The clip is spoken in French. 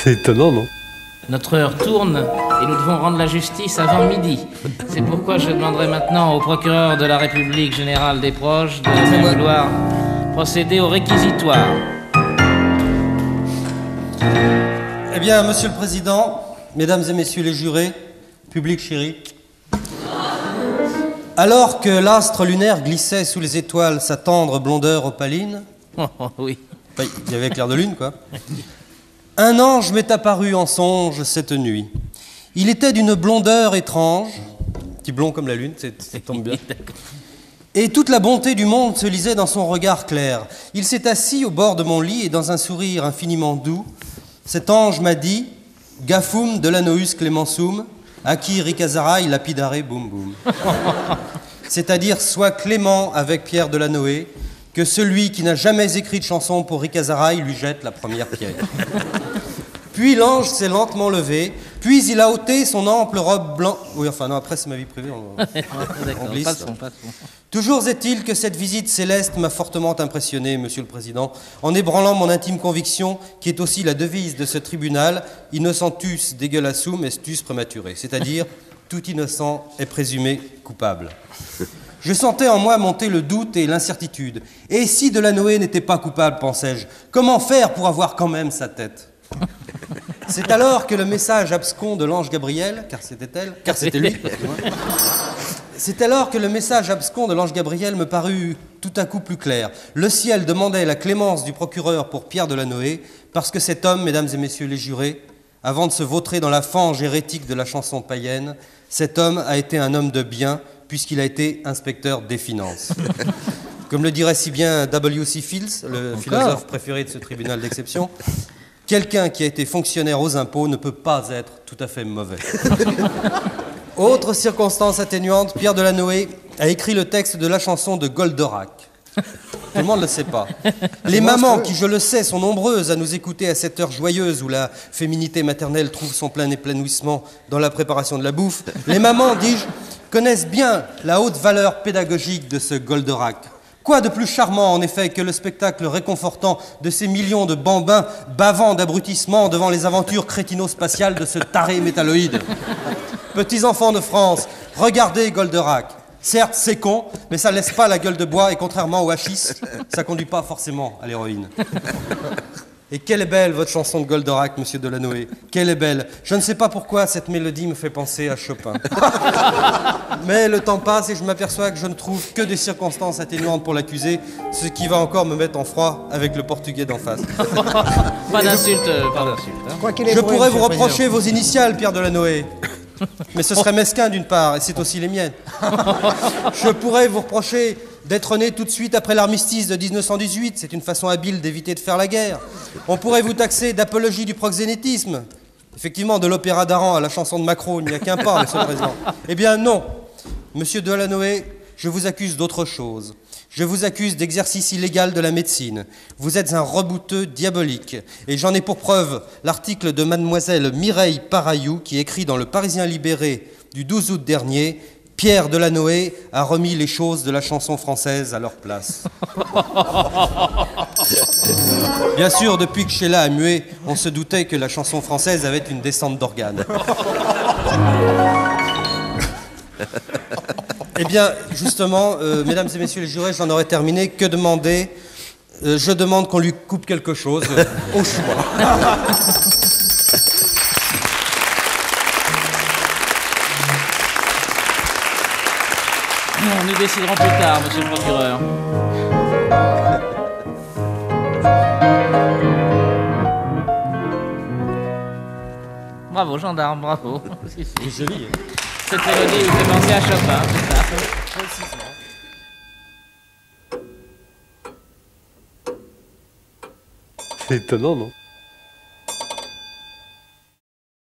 C'est étonnant, non? Notre heure tourne et nous devons rendre la justice avant midi. C'est pourquoi je demanderai maintenant au procureur de la République générale des proches de bien vouloir procéder au réquisitoire. Eh bien, Monsieur le Président, Mesdames et Messieurs les jurés, public chéri, alors que l'astre lunaire glissait sous les étoiles sa tendre blondeur opaline, Oui. enfin, il y avait clair de lune, quoi, un ange m'est apparu en songe cette nuit. Il était d'une blondeur étrange, petit blond comme la lune, ça tombe bien. Et toute la bonté du monde se lisait dans son regard clair. Il s'est assis au bord de mon lit et dans un sourire infiniment doux, cet ange m'a dit « Gafum Delanoïus Clémensum, Aki Ricazaraï lapidare boum boum ». C'est-à-dire, sois clément avec Pierre Delanoë, que celui qui n'a jamais écrit de chanson pour Ricazaraï lui jette la première pierre. Puis l'ange s'est lentement levé, puis il a ôté son ample robe blanche. Oui, enfin non, après c'est ma vie privée, on glisse. Passons. Toujours est-il que cette visite céleste m'a fortement impressionné, Monsieur le Président, en ébranlant mon intime conviction, qui est aussi la devise de ce tribunal, innocentus dégueulassum estus prématuré, c'est-à-dire tout innocent est présumé coupable. Je sentais en moi monter le doute et l'incertitude. Et si Delanoë n'était pas coupable, pensais-je, comment faire pour avoir quand même sa tête? C'est alors que le message abscon de l'ange Gabriel, car c'était lui, c'est alors que le message abscon de l'ange Gabriel me parut tout à coup plus clair. Le ciel demandait la clémence du procureur pour Pierre Delanoë, parce que cet homme, mesdames et messieurs les jurés, avant de se vautrer dans la fange hérétique de la chanson païenne, cet homme a été un homme de bien, puisqu'il a été inspecteur des finances. Comme le dirait si bien W.C. Fields, le philosophe préféré de ce tribunal d'exception, quelqu'un qui a été fonctionnaire aux impôts ne peut pas être tout à fait mauvais. Autre circonstance atténuante, Pierre Delanoë a écrit le texte de la chanson de Goldorak. Tout le monde ne le sait pas. Les mamans, qui je le sais, sont nombreuses à nous écouter à cette heure joyeuse où la féminité maternelle trouve son plein épanouissement dans la préparation de la bouffe. Les mamans, dis-je, connaissent bien la haute valeur pédagogique de ce Goldorak. Quoi de plus charmant, en effet, que le spectacle réconfortant de ces millions de bambins bavant d'abrutissement devant les aventures crétino-spatiales de ce taré métalloïde. Petits enfants de France, regardez Goldorak. Certes, c'est con, mais ça laisse pas la gueule de bois, et contrairement au hachis, ça conduit pas forcément à l'héroïne. Et quelle est belle votre chanson de Goldorak, monsieur Delanoë. Quelle est belle. Je ne sais pas pourquoi cette mélodie me fait penser à Chopin. Mais le temps passe et je m'aperçois que je ne trouve que des circonstances atténuantes pour l'accuser, ce qui va encore me mettre en froid avec le portugais d'en face. Pas d'insulte, pas d'insulte. Je pourrais vous reprocher vos initiales, Pierre Delanoë. Mais ce serait mesquin d'une part, et c'est aussi les miennes. Je pourrais vous reprocher d'être né tout de suite après l'armistice de 1918, c'est une façon habile d'éviter de faire la guerre. On pourrait vous taxer d'apologie du proxénétisme. Effectivement, de l'opéra d'Aran à la chanson de Macron, il n'y a qu'un pas, Monsieur le Président. Eh bien non, Monsieur Delanoë, je vous accuse d'autre chose. Je vous accuse d'exercice illégal de la médecine. Vous êtes un rebouteux diabolique. Et j'en ai pour preuve l'article de mademoiselle Mireille Parayou qui écrit dans le Parisien libéré du 12 août dernier « Pierre Delanoë a remis les choses de la chanson française à leur place. » Bien sûr, depuis que Sheila a mué, on se doutait que la chanson française avait une descente d'organes. Eh bien, justement, mesdames et messieurs les jurés, j'en aurais terminé. Que demander? Je demande qu'on lui coupe quelque chose, au choix. Nous déciderons plus tard, monsieur le procureur. Bravo, gendarme, bravo. C'est joli. Hein. Cette mélodie vous fait penser à Chopin, c'est ça? Précisément. C'est étonnant, non?